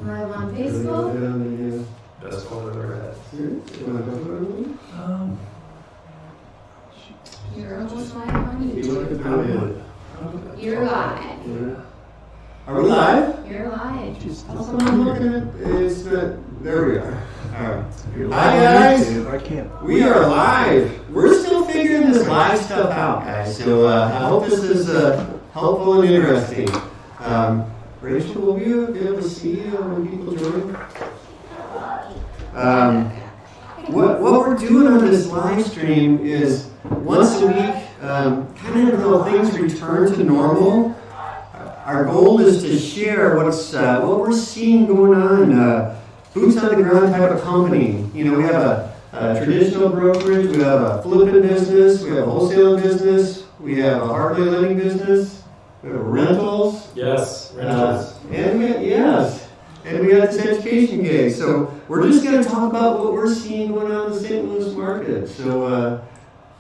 live on Facebook. Best one I've ever had. You're almost live on YouTube. You're live. Are we live? You're live. I'm looking at it's there we are. Hi guys. I can't. We are live. We're still figuring this live stuff out, guys. So I hope this is helpful and interesting. Rachel, will you be able to see when people join? What we're doing on this live stream is once a week, kind of until things return to normal. Our goal is to share what we're seeing going on. Boots on the ground type of company. You know, we have a traditional brokerage, we have a flipping business, we have a wholesale business, we have a hardly living business, we have rentals. Yes, rentals. And we got this education gig. So we're just going to talk about what we're seeing going on in the St. Louis market. So,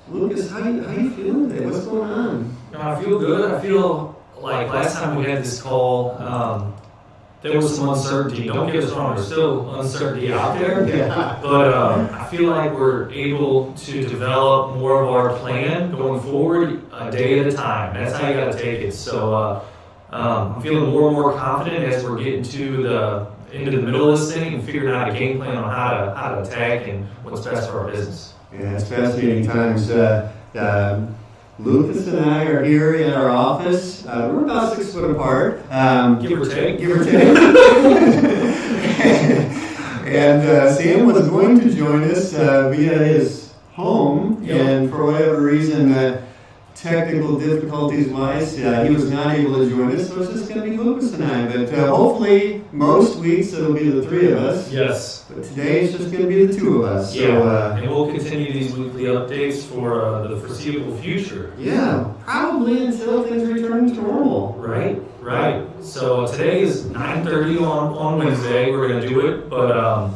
Lucas, how you feeling today? What's going on? I feel good. I feel like last time we had this call, there was some uncertainty. Don't get us wrong, there's still uncertainty out there. Yeah. But I feel like we're able to develop more of our plan going forward a day at a time. That's how you got to take it. So I'm feeling more and more confident as we're getting into the middle of this thing and figuring out a game plan on how to attack and what's best for our business. Yeah, it's fascinating times. Lucas and I are here in our office. We're about 6 foot apart. Give or take. And Sam was going to join us via his home, and for whatever reason, technical difficulties wise, he was not able to join us, so it's just going to be Lucas and I. But hopefully, most weeks it'll be the 3 of us. Yes. But today it's just going to be the 2 of us. So, and we'll continue these weekly updates for the foreseeable future. Yeah, probably until things return to normal. Right. So today is 9:30 on Wednesday. We're going to do it, but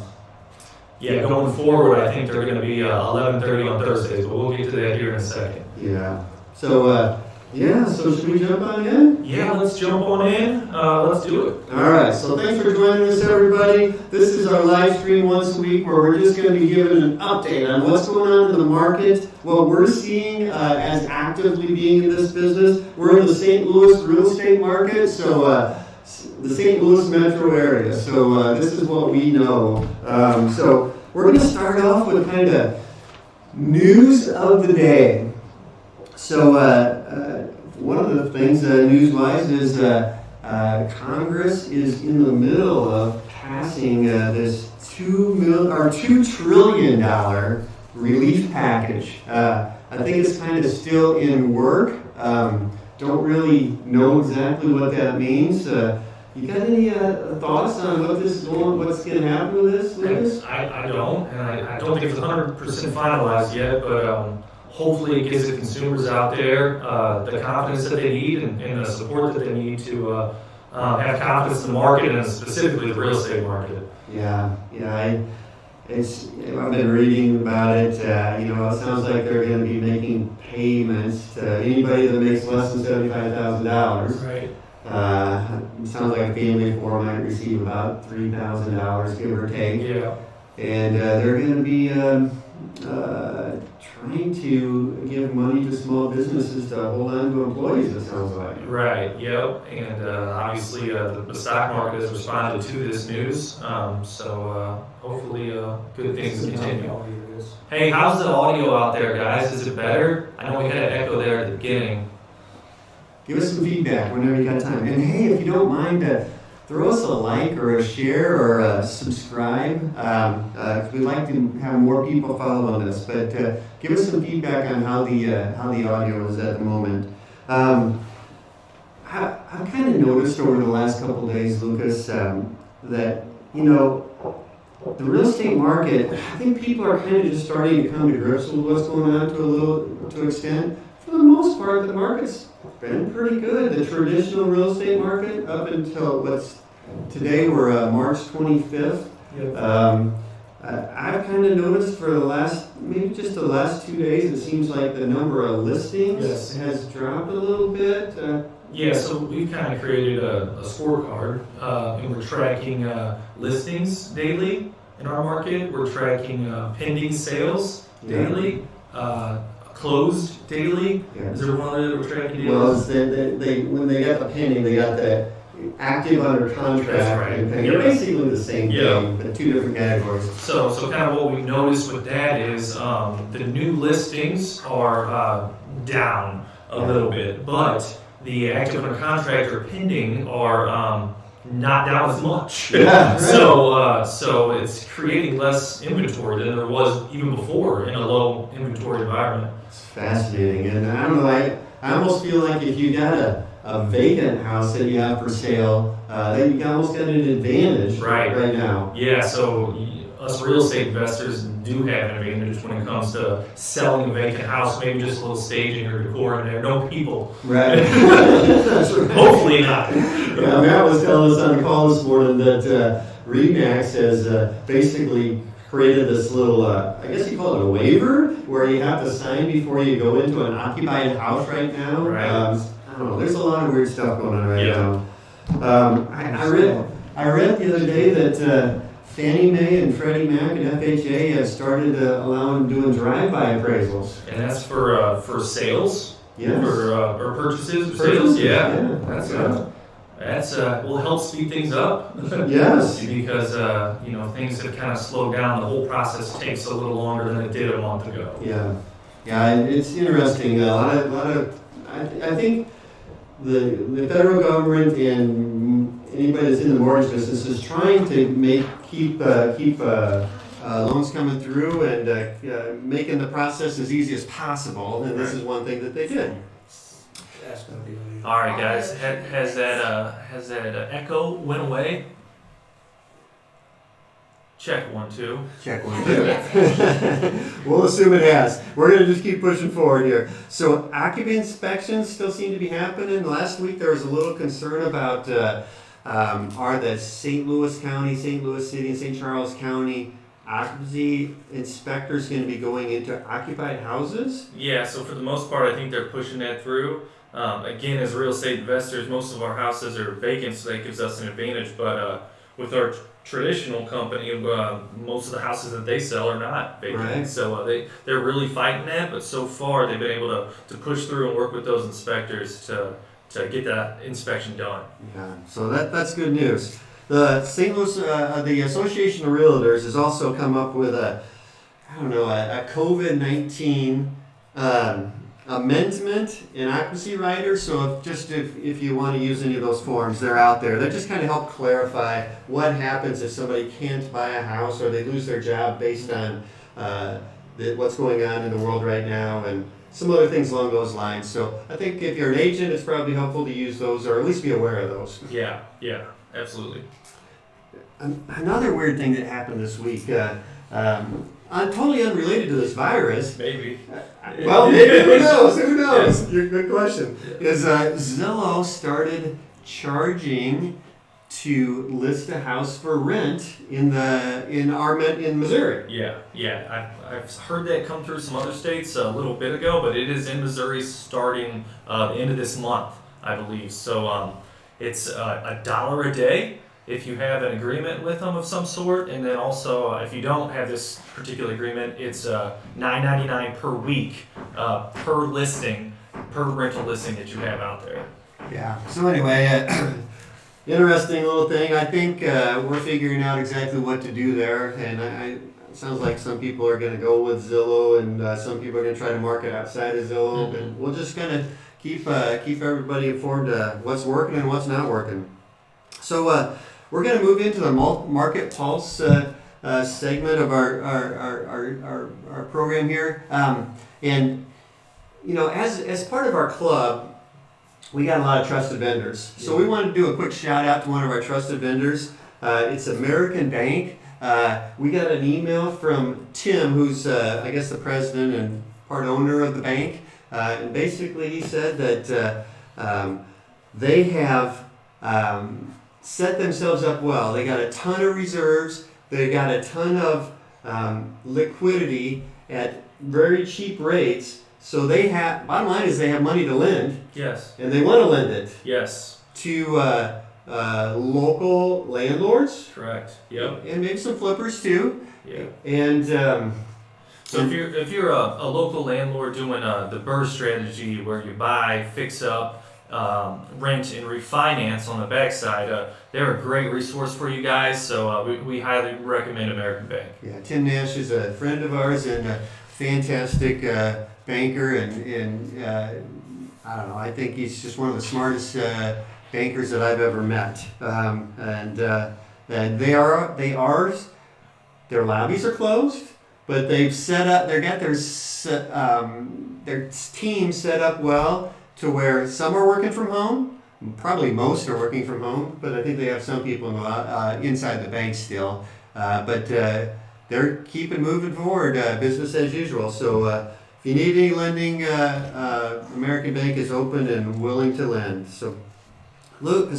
going forward, I think they're going to be 11:30 on Thursdays. But we'll get to that here in a second. Yeah. So, so should we jump on in? Yeah, let's jump on in. Let's do it. All right, so thanks for joining us, everybody. This is our live stream once a week where we're just going to be giving an update on what's going on in the market, what we're seeing as actively being in this business. We're in the St. Louis real estate market, so the St. Louis metro area. So this is what we know. So we're going to start off with kind of news of the day. So one of the things news-wise is Congress is in the middle of passing this $2 trillion relief package. I think it's kind of still in work. Don't really know exactly what that means. You got any thoughts on what's going to happen with this, Lucas? I don't, and I don't think it's 100% finalized yet, but hopefully it gives the consumers out there the confidence that they need and the support that they need to have confidence in the market and specifically the real estate market. Yeah. I've been reading about it. It sounds like they're going to be making payments to anybody that makes less than $75,000. Right. It sounds like a family of 4 might receive about $3,000, give or take. Yeah. And they're going to be trying to give money to small businesses to hold on to employees, it sounds like. Right, yep. And obviously the stock market has responded to this news. So hopefully good things continue. Hey, how's the audio out there, guys? Is it better? I know we had an echo there at the beginning. Give us some feedback whenever you got time. And hey, if you don't mind, throw us a like or a share or a subscribe. We'd like to have more people follow on this, but give us some feedback on how the audio is at the moment. I've kind of noticed over the last couple of days, Lucas, that the real estate market. I think people are kind of just starting to come to grips with what's going on to an extent. For the most part, the market's been pretty good. The traditional real estate market up until today we're March 25th. Yep. I've kind of noticed for the last 2 days, it seems like the number of listings has dropped a little bit. Yeah, so we've kind of created a scorecard, and we're tracking listings daily in our market. We're tracking pending sales daily, closed daily. Yeah. Is there one that we're tracking daily? Well, it's they when they got the pending, they got the active under contract. That's right. And pending. They're basically the same Yeah. thing, but two different categories. So kind of what we noticed with that is the new listings are down a little bit, but the active under contract or pending are not down as much. Yeah, right. So it's creating less inventory than there was even before in a low inventory environment. It's fascinating, and I don't know. I almost feel like if you got a vacant house that you have for sale, then you almost got an advantage right now. Yeah. So us real estate investors do have an advantage when it comes to selling a vacant house. Maybe just a little staging or decor in there, no people. Right. That's right. Hopefully not. Yeah, Matt was telling us on the call this morning that RE/MAX has basically created this little, I guess you call it a waiver, where you have to sign before you go into an occupied house right now. Right. I don't know. There's a lot of weird stuff going on right Yeah. now. I read the other day that Fannie Mae and Freddie Mac and FHA have started allowing doing drive-by appraisals. And that's for sales. Yes. Or purchases or sales. Yeah. Yeah. That's will help speed things up. Yes. Because things have kind of slowed down. The whole process takes a little longer than it did a month ago. Yeah. Yeah, it's interesting. A lot of I think the federal government and anybody that's in the mortgage business is trying to keep loans coming through and making the process as easy as possible. And this is one thing that they did. All right, guys. Has that echo went away? Check 1, 2. Check 1, 2. We'll assume it has. We're going to just keep pushing forward here. So occupancy inspections still seem to be happening. Last week there was a little concern about are the St. Louis County, St. Louis City, and St. Charles County occupancy inspectors going to be going into occupied houses? Yeah, so for the most part, I think they're pushing that through. Again, as real estate investors, most of our houses are vacant, so that gives us an advantage. But with our traditional company, most of the houses that they sell are not vacant. Right. So they're really fighting that, but so far they've been able to push through and work with those inspectors to get that inspection done. Yeah, so that's good news. The St. Louis, the Association of Realtors has also come up with a COVID-19 amendment and occupancy rider. So if you want to use any of those forms, they're out there. They just kind of help clarify what happens if somebody can't buy a house or they lose their job based on what's going on in the world right now and some other things along those lines. So I think if you're an agent, it's probably helpful to use those or at least be aware of those. Yeah, absolutely. Another weird thing that happened this week, totally unrelated to this virus. Maybe. Well, maybe. Who knows? Who knows? Good question. Is Zillow started charging to list a house for rent in Missouri? Yeah. I've heard that come through some other states a little bit ago, but it is in Missouri starting the end of this month, I believe. So it's $1 a day if you have an agreement with them of some sort, and then also if you don't have this particular agreement, it's $9.99 per week per listing, per rental listing that you have out there. Yeah. So anyway, interesting little thing. I think we're figuring out exactly what to do there, and it sounds like some people are going to go with Zillow, and some people are going to try to market outside of Zillow, Mm-hmm. and we'll just kind of keep everybody informed what's working and what's not working. So we're going to move into the Market Pulse segment of our program here, and as part of our club, we got a lot of trusted vendors. So we wanted to do a quick shout out to one of our trusted vendors. It's American Bank. We got an email from Tim, who's I guess the president and part owner of the bank, and basically he said that they have set themselves up well. They got a ton of reserves. They got a ton of liquidity at very cheap rates. So they have, bottom line is they have money to lend, Yes. and they want to lend it Yes. to local landlords, Correct. Yep. and maybe some flippers too. Yeah. And So if you're a local landlord doing the BRRRR strategy where you buy, fix up, rent, and refinance on the backside, they're a great resource for you guys. So we highly recommend American Bank. yeah, Tim Nash is a friend of ours and a fantastic banker, and I don't know, I think he's just one of the smartest bankers that I've ever met. And their lobbies are closed, but they've set up, they've got their team set up well to where some are working from home, probably most are working from home, but I think they have some people inside the bank still. But they're keeping moving forward, business as usual. So if you need any lending, American Bank is open and willing to lend. So Luke,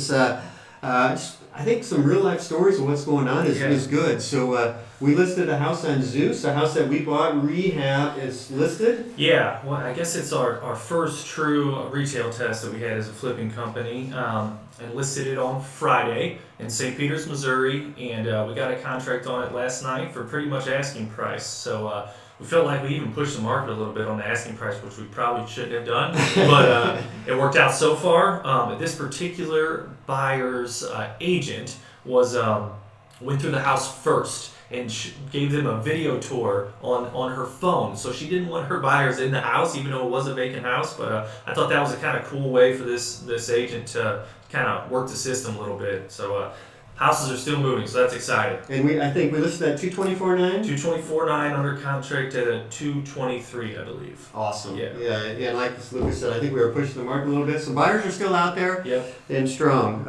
I think some real life stories of what's going on is good. So we listed a house on Zeus, a house that we bought, rehab is listed. Yeah, well, I guess it's our first true retail test that we had as a flipping company, and listed it on Friday in St. Peters, Missouri, and we got a contract on it last night for pretty much asking price. So we felt like we even pushed the market a little bit on the asking price, which we probably shouldn't have done, but it worked out so far. This particular buyer's agent went through the house first and gave them a video tour on her phone. So she didn't want her buyers in the house, even though it was a vacant house. But I thought that was a kind of cool way for this agent to kind of work the system a little bit. So houses are still moving, so that's exciting. And I think we listed at 224.9. 224.9 under contract at a 223, I believe. Awesome. Yeah. Yeah. And like Lucas said, I think we were pushing the market a little bit. So buyers are still out there. Yep. And strong.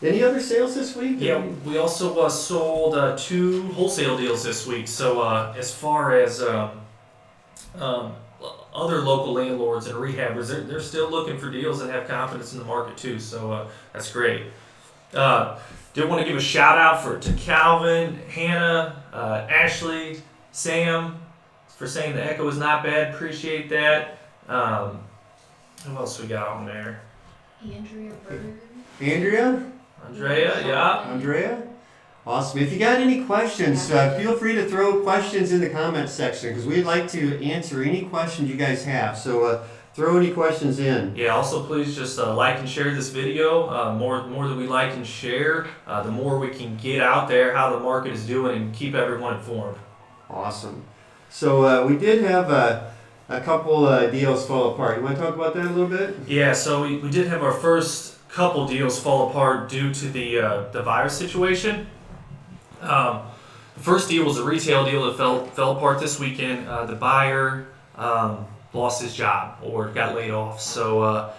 Any other sales this week? Yeah, we also sold 2 wholesale deals this week. So as far as other local landlords and rehabbers, they're still looking for deals and have confidence in the market too. So that's great. Did want to give a shout out to Calvin, Hannah, Ashley, Sam for saying the echo is not bad. Appreciate that. Who else we got on there? Andrea. Awesome. If you got any questions, feel free to throw questions in the comments section because we'd like to answer any questions you guys have. So throw any questions in. Yeah, also please just like and share this video. More that we like and share, the more we can get out there how the market is doing and keep everyone informed. Awesome. So we did have a couple deals fall apart. You want to talk about that a little bit? Yeah, so we did have our first couple deals fall apart due to the virus situation. The first deal was a retail deal that fell apart this weekend. The buyer lost his job or got laid off. So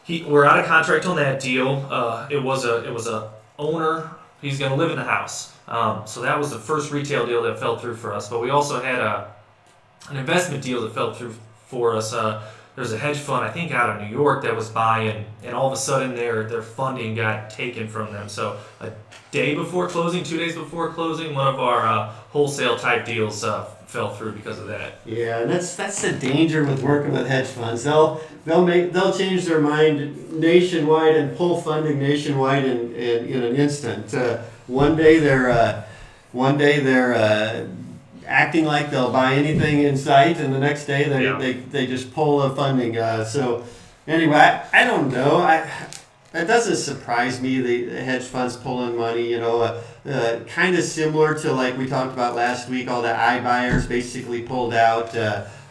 we're out of contract on that deal. It was a owner. He's going to live in the house. So that was the first retail deal that fell through for us. But we also had an investment deal that fell through for us. There's a hedge fund, I think, out of New York that was buying, and all of a sudden their funding got taken from them. So a day before closing, 2 days before closing, one of our wholesale type deals fell through because of that. Yeah, and that's the danger with working with hedge funds. They'll change their mind nationwide and pull funding nationwide in an instant. One day they're acting like they'll buy anything in sight, and the next day they just pull the funding. So anyway, I don't know. That doesn't surprise me. The hedge funds pulling money, kind of similar to like we talked about last week. All the iBuyers basically pulled out.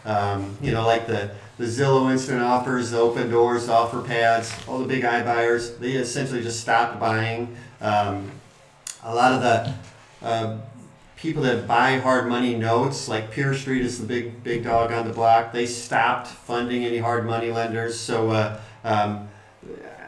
Like the Zillow instant offers, the open doors, the offer pads, all the big iBuyers. They essentially just stopped buying. A lot of the people that buy hard money notes, like Pure Street is the big dog on the block. They stopped funding any hard money lenders. So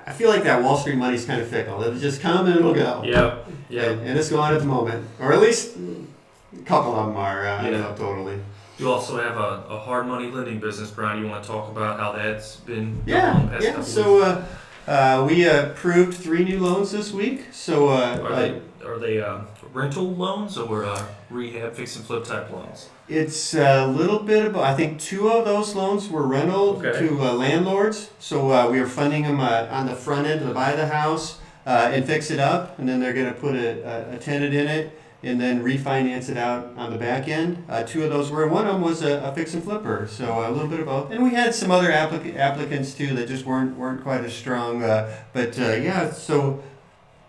I feel like that Wall Street money's kind of fickle. It'll just come and it'll go. Yep. And it's gone at the moment, or at least a couple of them are. Totally. You also have a hard money lending business, Brian. You want to talk about how that's been going the past couple weeks? So We approved 3 new loans this week. So Are they rental loans or rehab fix and flip type loans? it's a little bit of, I think 2 of those loans were rental Okay. to landlords. So we are funding them on the front end to buy the house and fix it up, and then they're going to put a tenant in it and then refinance it out on the back end. 2 of those were, one of them was a fix and flipper, so a little bit of both. And we had some other applicants too that just weren't quite as strong. Yeah, so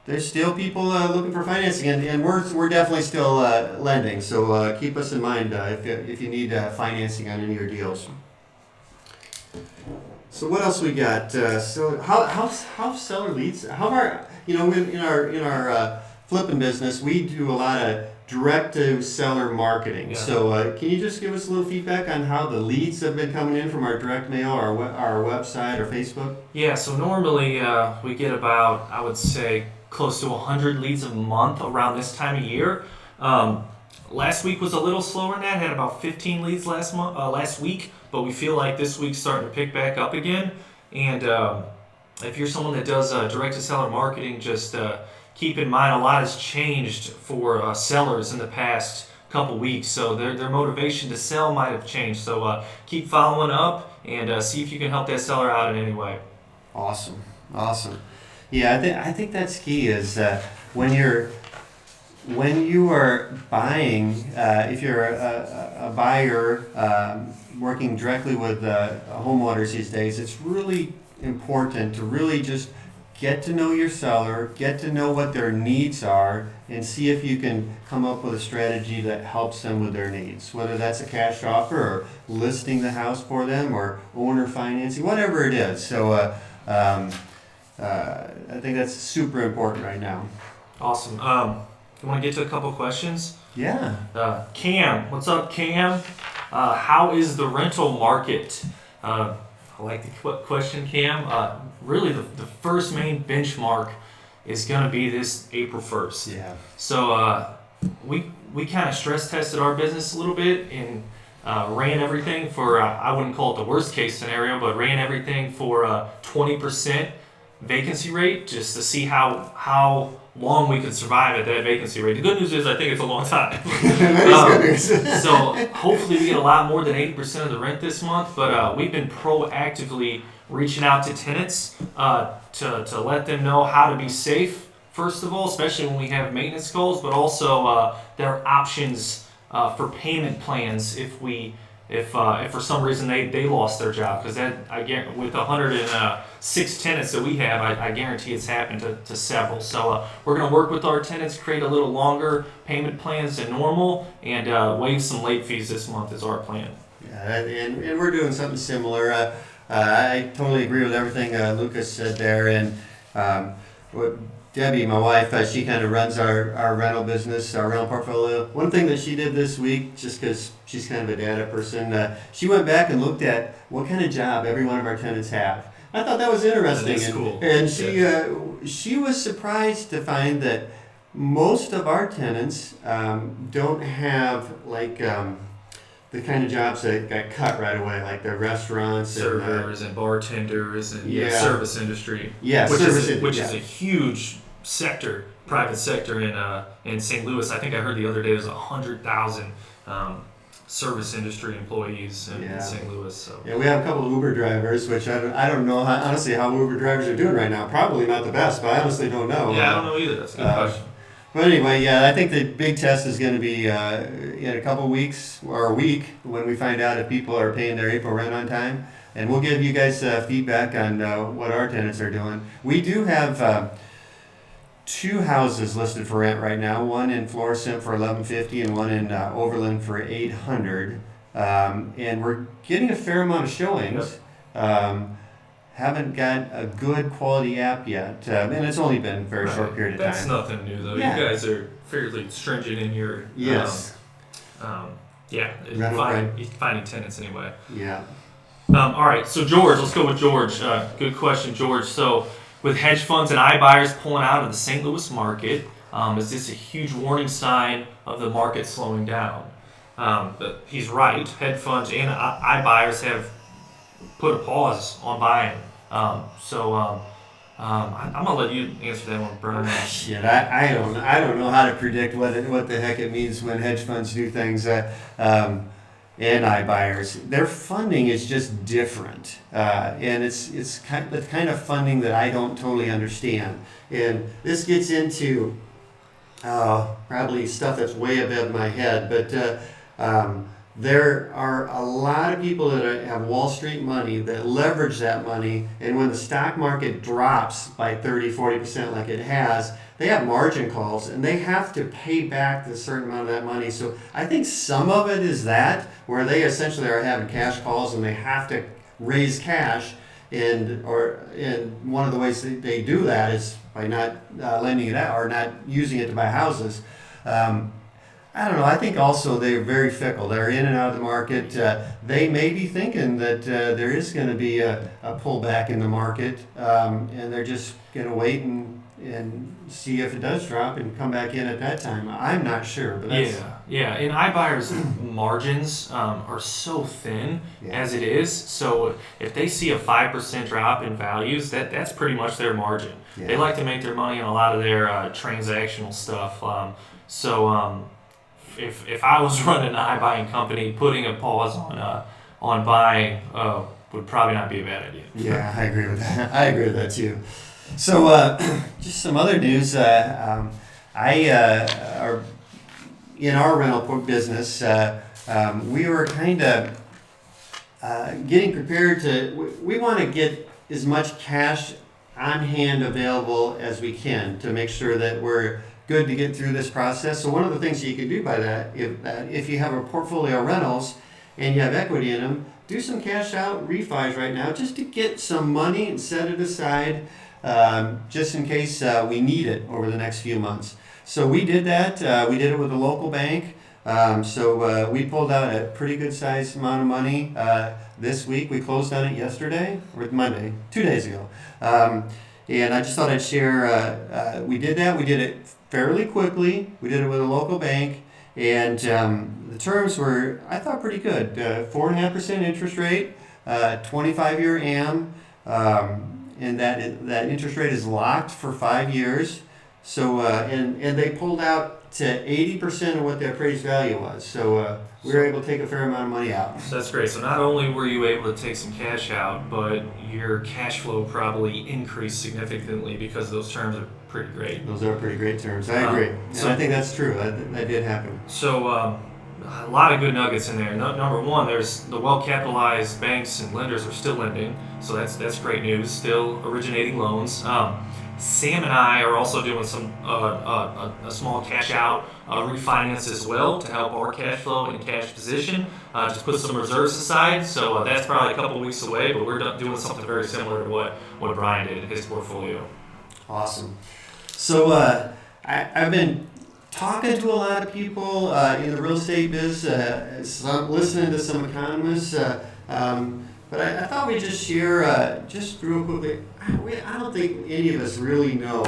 there's still people looking for financing, and we're definitely still lending. So keep us in mind if you need financing on any of your deals. So what else we got? So how seller leads? How are in our flipping business, we do a lot of direct to seller marketing. Yeah. So can you just give us a little feedback on how the leads have been coming in from our direct mail, our website, or Facebook? Yeah, so normally we get about, I would say, close to 100 leads a month around this time of year. Last week was a little slower than that, had about 15 leads last week, but we feel like this week's starting to pick back up again. And if you're someone that does direct to seller marketing, just keep in mind a lot has changed for sellers in the past couple weeks, so their motivation to sell might have changed. So keep following up and see if you can help that seller out in any way. Awesome. Yeah, I think that's key is when you are buying, if you're a buyer working directly with homeowners these days, it's really important to really just get to know your seller, get to know what their needs are, and see if you can come up with a strategy that helps them with their needs, whether that's a cash offer or listing the house for them or owner financing, whatever it is. So I think that's super important right now. Awesome. You want to get to a couple questions? Yeah. Cam, what's up, Cam? How is the rental market? I like the question, Cam. Really, the first main benchmark is going to be this April 1st. Yeah. So we kind of stress tested our business a little bit and ran everything for, I wouldn't call it the worst case scenario, but ran everything for 20% vacancy rate just to see how long we could survive at that vacancy rate. The good news is I think it's a long time. So hopefully we get a lot more than 80% of the rent this month, but we've been proactively reaching out to tenants to let them know how to be safe, first of all, especially when we have maintenance goals, but also there are options for payment plans if for some reason they lost their job, because that with 106 tenants that we have, I guarantee it's happened to several. So we're going to work with our tenants, create a little longer payment plans than normal, and waive some late fees this month is our plan. Yeah, and we're doing something similar. I totally agree with everything Lucas said there, and what Debbie, my wife, she kind of runs our rental business, our rental portfolio. One thing that she did this week, just because she's kind of a data person, she went back and looked at what kind of job every one of our tenants have. I thought that was interesting. That is cool. And she was surprised to find that most of our tenants don't have the kind of jobs that got cut right away, like the restaurants, Servers and bartenders and service industry. Yeah, which is a huge sector, private sector in St. Louis. I think I heard the other day there's 100,000 service industry employees in St. Louis. So yeah, we have a couple of Uber drivers, which I don't know honestly how Uber drivers are doing right now. Probably not the best, but I honestly don't know. Yeah, I don't know either. That's a good question. But anyway, yeah, I think the big test is going to be in a couple weeks or a week when we find out if people are paying their April rent on time. And we'll give you guys feedback on what our tenants are doing. We do have 2 houses listed for rent right now. One in Florissant for $1,150 and one in Overland for $800. And we're getting a fair amount of showings. Yep. Haven't got a good quality app yet, and it's only been a very short period of time. That's nothing new, though. Yeah. You guys are fairly stringent in your finding tenants anyway. Yeah. All right, so George, let's go with George. Good question, George. So with hedge funds and iBuyers pulling out of the St. Louis market, is this a huge warning sign of the market slowing down? But he's right. Hedge funds and iBuyers have put a pause on buying. So I'm gonna let you answer that one, Brian. Shit, I don't know how to predict what the heck it means when hedge funds do things. And iBuyers, their funding is just different, and it's the kind of funding that I don't totally understand. And this gets into probably stuff that's way above my head, but there are a lot of people that have Wall Street money that leverage that money, and when the stock market drops by 30-40% like it has, they have margin calls and they have to pay back a certain amount of that money. So I think some of it is that, where they essentially are having cash calls and they have to raise cash, and one of the ways they do that is by not lending it out or not using it to buy houses. I don't know. I think also they're very fickle. They're in and out of the market. They may be thinking that there is going to be a pullback in the market, and they're just going to wait and see if it does drop and come back in at that time. I'm not sure. But that's, yeah. And iBuyers' margins are so thin as it is. So if they see a 5% drop in values, that's pretty much their margin. Yeah. They like to make their money on a lot of their transactional stuff. If I was running an iBuying company, putting a pause on buying would probably not be a bad idea. Yeah, I agree with that. I agree with that too. So just some other news. In our rental business, we were kind of getting prepared to. We want to get as much cash on hand available as we can to make sure that we're good to get through this process. So one of the things that you can do by that, if you have a portfolio of rentals and you have equity in them, do some cash out refis right now just to get some money and set it aside just in case we need it over the next few months. So we did that. We did it with a local bank. So we pulled out a pretty good sized amount of money this week. We closed on it yesterday, or Monday, 2 days ago. And I just thought I'd share, we did that. We did it fairly quickly. We did it with a local bank, and the terms were, I thought, pretty good. 4.5% interest rate, 25-year AM, and that interest rate is locked for 5 years. So and they pulled out to 80% of what the appraised value was. So we were able to take a fair amount of money out. So that's great. So not only were you able to take some cash out, but your cash flow probably increased significantly because those terms are pretty great. Those are pretty great terms. I agree. And I think that's true. That did happen. So a lot of good nuggets in there. Number one, there's the well-capitalized banks and lenders are still lending. So that's great news. Still originating loans. Sam and I are also doing some a small cash out refinance as well to help our cash flow and cash position. Just put some reserves aside, so that's probably a couple weeks away. But we're doing something very similar to what Brian did in his portfolio. Awesome. So I've been talking to a lot of people in the real estate biz, listening to some economists. But I thought we'd just share, just real quickly, I don't think any of us really know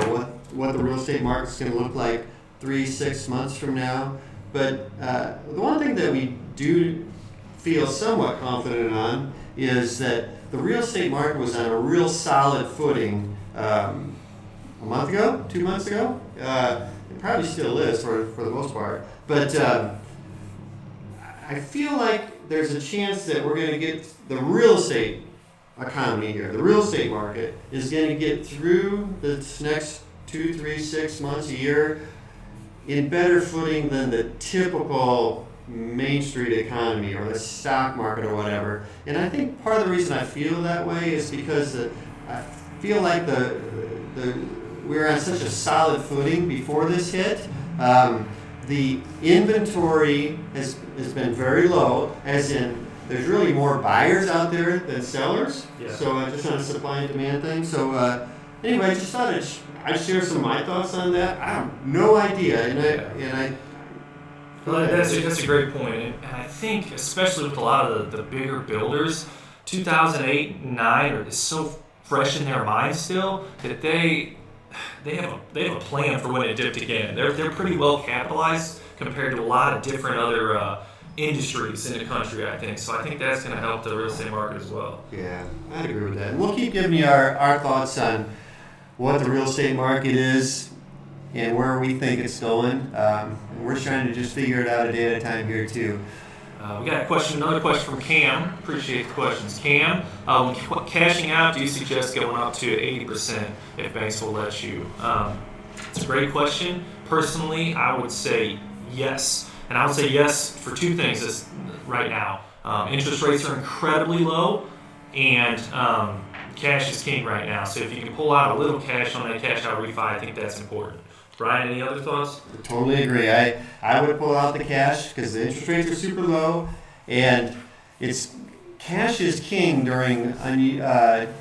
what the real estate market's going to look like 3-6 months from now. But the one thing that we do feel somewhat confident on is that the real estate market was on a real solid footing a month ago, 2 months ago. It probably still is for the most part. But I feel like there's a chance that we're going to get the real estate economy here. The real estate market is going to get through this next 2, 3, 6 months, a year in better footing than the typical Main Street economy or the stock market or whatever. And I think part of the reason I feel that way is because I feel like we were on such a solid footing before this hit. The inventory has been very low, as in there's really more buyers out there than sellers. Yeah. So just on a supply and demand thing. So anyway, I just thought I'd share some of my thoughts on that. I have no idea, Well, that's a great point, and I think especially with a lot of the bigger builders, 2008 and 9 is so fresh in their minds still that they have a plan for when it dipped again. They're pretty well capitalized compared to a lot of different other industries in the country, I think. So I think that's going to help the real estate market as well. Yeah, I agree with that. And we'll keep giving you our thoughts on what the real estate market is and where we think it's going. We're trying to just figure it out a day at a time here too. We got another question from Cam. Appreciate the questions. Cam, when cashing out, do you suggest going up to 80% if banks will let you? It's a great question. Personally, I would say yes. And I would say yes for two things right now. Interest rates are incredibly low, and cash is king right now. So if you can pull out a little cash on that cash out refi, I think that's important. Brian, any other thoughts? Totally agree. I would pull out the cash because the interest rates are super low, and cash is king during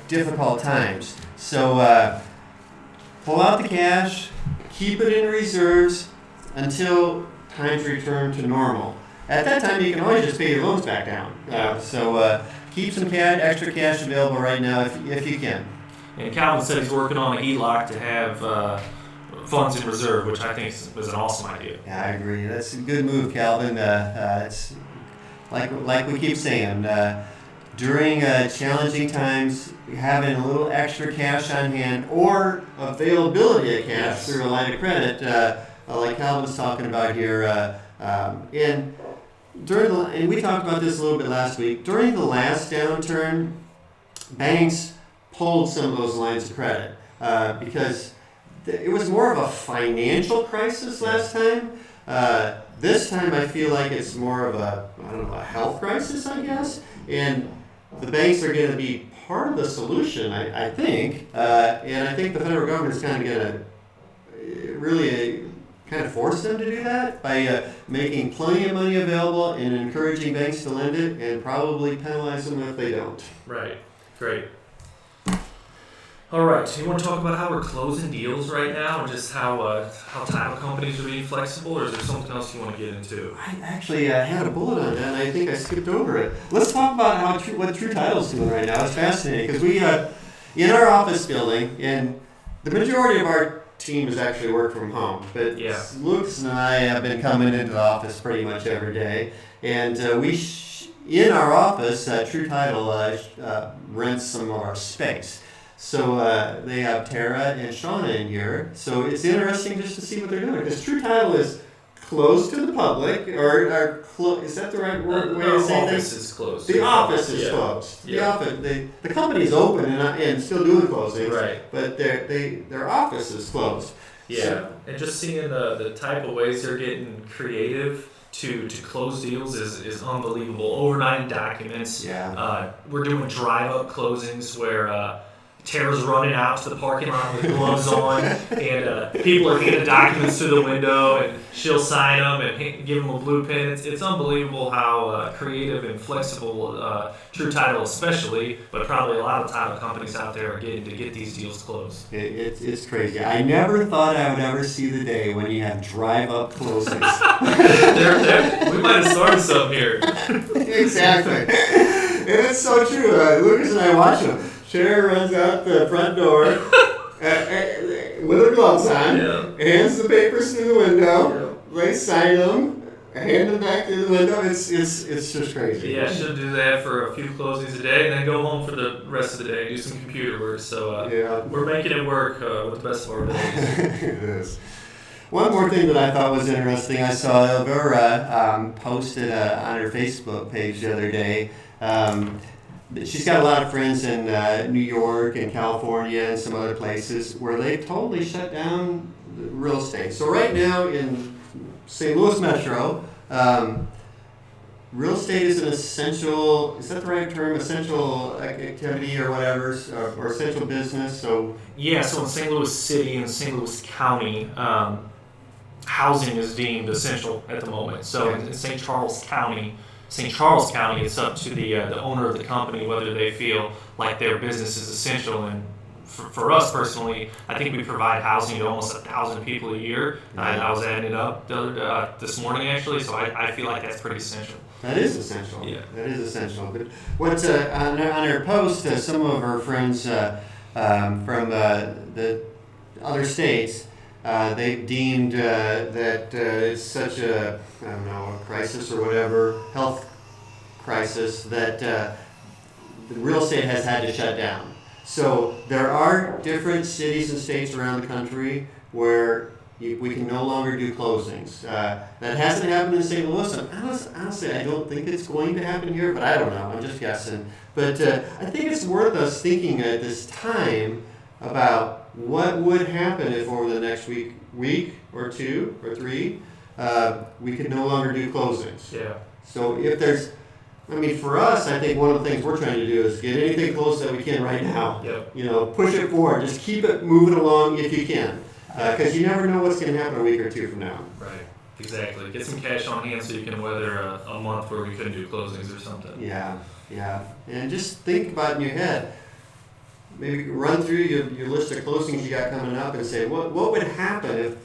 difficult times. So pull out the cash, keep it in reserves until times return to normal. At that time, you can always just pay your loans back down. So keep some extra cash available right now if you can. And Calvin said he's working on an HELOC to have funds in reserve, which I think was an awesome idea. Yeah, I agree. That's a good move, Calvin. It's like we keep saying, during challenging times, having a little extra cash on hand or availability of cash through a line of credit, like Calvin's talking about here. And we talked about this a little bit last week. During the last downturn, banks pulled some of those lines of credit because it was more of a financial crisis last time. This time I feel like it's more of a health crisis, I guess. And the banks are going to be part of the solution, I think. And I think the federal government is kind of going to really kind of force them to do that by making plenty of money available and encouraging banks to lend it and probably penalize them if they don't. Right. Great. All right, so you want to talk about how we're closing deals right now and just how title companies are being flexible, or is there something else you want to get into? I actually had a bullet on that, and I think I skipped over it. Let's talk about what True Title's doing right now. It's fascinating because we, in our office building, and the majority of our team is actually work from home, but Lucas and I have been coming into the office pretty much every day, and in our office, True Title rents some of our space. So they have Tara and Shauna in here. So it's interesting just to see what they're doing. Because True Title is closed to the public, or is that the right word? The office is closed. The office is closed. Yeah. The company is open and still doing closings. Right. But their office is closed. Yeah, so, and just seeing the type of ways they're getting creative to close deals is unbelievable. Overnight documents. Yeah. We're doing drive-up closings where Tara's running out to the parking lot with gloves on, and people are handing documents through the window, and she'll sign them and give them a blue pen. It's unbelievable how creative and flexible True Title especially, but probably a lot of title companies out there are getting to get these deals closed. It's crazy. I never thought I would ever see the day when you have drive-up closings. We might have started something here. Exactly. And it's so true. Lucas and I watch them. Cher runs out the front door with her gloves on, hands the papers through the window, they sign them, hand them back through the window. It's just crazy. Yeah, she'll do that for a few closings a day and then go home for the rest of the day and do some computer work. So we're making it work with the best of our abilities. It is. One more thing that I thought was interesting, I saw Elvira posted on her Facebook page the other day. She's got a lot of friends in New York and California and some other places where they've totally shut down real estate. So right now in St. Louis Metro, real estate is an essential, is that the right term, essential activity or whatever, or essential business? So in St. Louis City and St. Louis County, housing is deemed essential at the moment. So in St. Charles County, it's up to the owner of the company whether they feel like their business is essential. And for us personally, I think we provide housing to almost 1,000 people a year. I was adding it up this morning actually, so I feel like that's pretty essential. That is essential. Yeah, that is essential. But what on her post, some of her friends from the other states. They've deemed that it's such a crisis or whatever, health crisis, that the real estate has had to shut down. So there are different cities and states around the country where we can no longer do closings. That hasn't happened in St. Louis. And honestly, I don't think it's going to happen here, but I don't know. I'm just guessing. But I think it's worth us thinking at this time about what would happen if over the next week or 2 or 3, we could no longer do closings. Yeah. So if there's, for us, I think one of the things we're trying to do is get anything closed that we can right now. Yep. Push it forward. Just keep it moving along if you can. Because you never know what's going to happen a week or 2 from now. Right. Exactly. Get some cash on hand so you can weather a month where we couldn't do closings or something. Yeah. And just think about it in your head. Maybe run through your list of closings you got coming up and say, what would happen if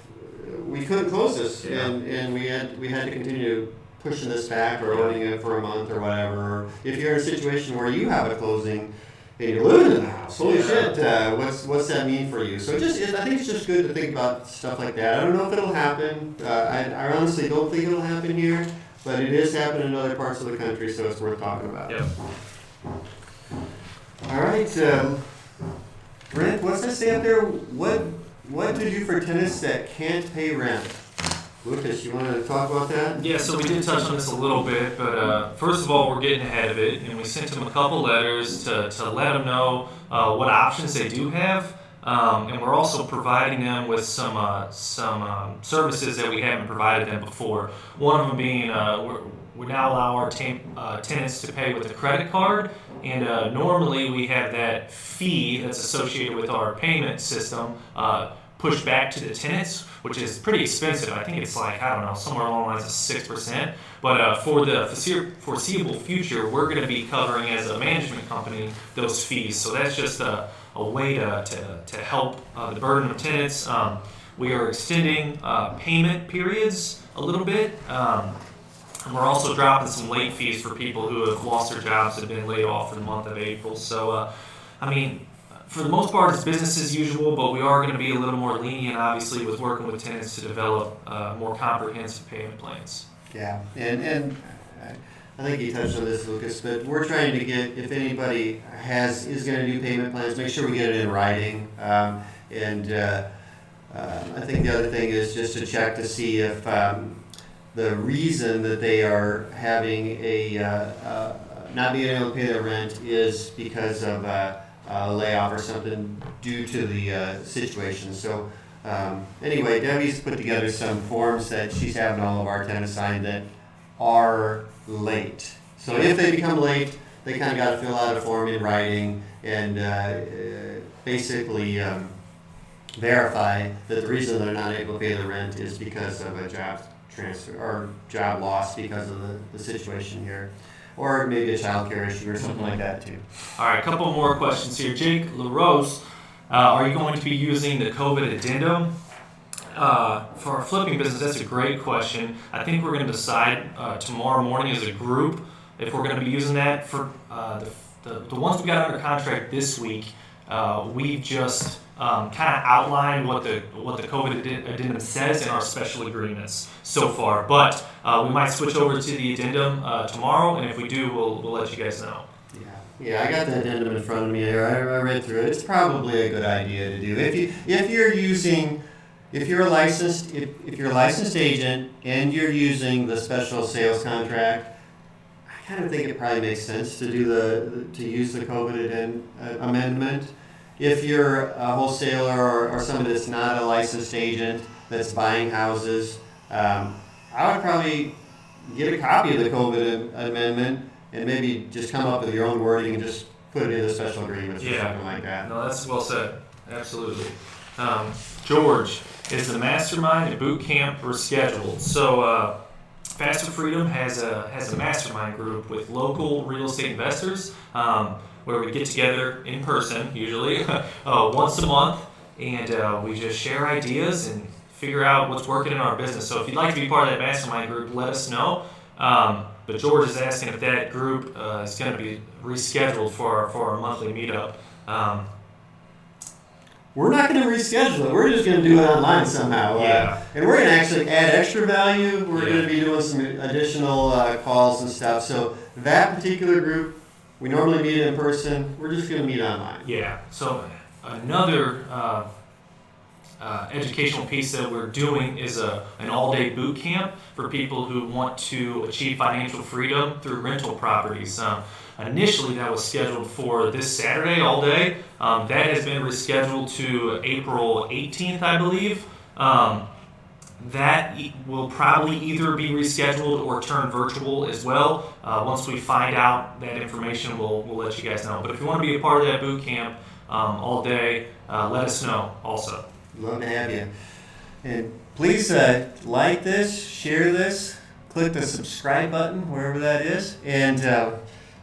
we couldn't close this and we had to continue pushing this back or owning it for a month or whatever. Or if you're in a situation where you have a closing and you're living in the house, holy shit, what's that mean for you? So I think it's just good to think about stuff like that. I don't know if it'll happen. I honestly don't think it'll happen here, but it is happening in other parts of the country, so it's worth talking about. Yep. All right, Brent, what's that say up there? What to do for tenants that can't pay rent? Lucas, you want to talk about that? Yeah, so we did touch on this a little bit, but first of all, we're getting ahead of it, and we sent them a couple letters to let them know what options they do have, and we're also providing them with some services that we haven't provided them before. One of them being we now allow our tenants to pay with a credit card, and normally we have that fee that's associated with our payment system pushed back to the tenants, which is pretty expensive. I think it's like, I don't know, somewhere along the lines of 6%. But for the foreseeable future, we're going to be covering as a management company those fees. So that's just a way to help the burden of tenants. We are extending payment periods a little bit. And we're also dropping some late fees for people who have lost their jobs and have been laid off for the month of April. So, for the most part, it's business as usual, but we are going to be a little more lenient, obviously, with working with tenants to develop more comprehensive payment plans. Yeah, and I think you touched on this, Lucas, but we're trying to get, if anybody is going to do payment plans, make sure we get it in writing. I think the other thing is just to check to see if the reason that they are having not being able to pay their rent is because of a layoff or something due to the situation. So anyway, Debbie's put together some forms that she's having all of our tenants sign that are late. So if they become late, they kind of got to fill out a form in writing and basically verify that the reason they're not able to pay the rent is because of a job transfer or job loss because of the situation here. Or maybe a child care issue or something like that too. All right, a couple more questions here. Jake LaRose, are you going to be using the COVID addendum for our flipping business? That's a great question. I think we're going to decide tomorrow morning as a group if we're going to be using that. For the ones we got under contract this week, we've just kind of outlined what the COVID addendum says in our special agreements so far. But we might switch over to the addendum tomorrow, and if we do, we'll let you guys know. Yeah, I got the addendum in front of me here. I read through it. It's probably a good idea to do. If you're a licensed agent and you're using the special sales contract, I kind of think it probably makes sense to use the COVID amendment. If you're a wholesaler or somebody that's not a licensed agent that's buying houses, I would probably get a copy of the COVID amendment and maybe just come up with your own wording and just put it in the special agreements or something like that. No, that's well said. Absolutely. George, is the mastermind and Bootcamp rescheduled? So FasterFreedom has a mastermind group with local real estate investors where we get together in person, usually once a month, and we just share ideas and figure out what's working in our business. So if you'd like to be part of that mastermind group, let us know. But George is asking if that group is going to be rescheduled for our monthly meetup. We're not going to reschedule it. We're just going to do it online somehow. And we're going to actually add extra value. We're going to be doing some additional calls and stuff. So that particular group, We normally meet in person. We're just going to meet online. Yeah. So another educational piece that we're doing is an all-day boot camp for people who want to achieve financial freedom through rental properties. Initially, that was scheduled for this Saturday all day. That has been rescheduled to April 18th, I believe. That will probably either be rescheduled or turn virtual as well. Once we find out that information, we'll let you guys know. But if you want to be a part of that boot camp all day, let us know also. Love to have you. And please like this, share this, click the subscribe button, wherever that is. And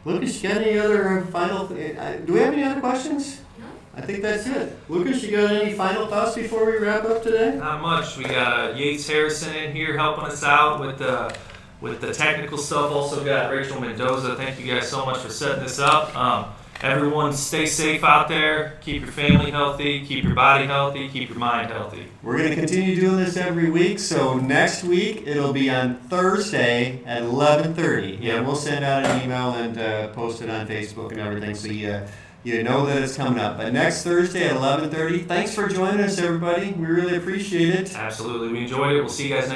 Lucas, you got any other final, do we have any other questions? I think that's it. Lucas, you got any final thoughts before we wrap up today? Not much. We got Yates Harrison in here helping us out with the technical stuff. Also got Rachel Mendoza. Thank you guys so much for setting this up. Everyone stay safe out there. Keep your family healthy. Keep your body healthy. Keep your mind healthy. We're going to continue doing this every week. So next week, it'll be on Thursday at 11:30. Yeah, we'll send out an email and post it on Facebook and everything so you know that it's coming up. But next Thursday at 11:30. Thanks for joining us, everybody. We really appreciate it. Absolutely. We enjoyed it. We'll see you guys next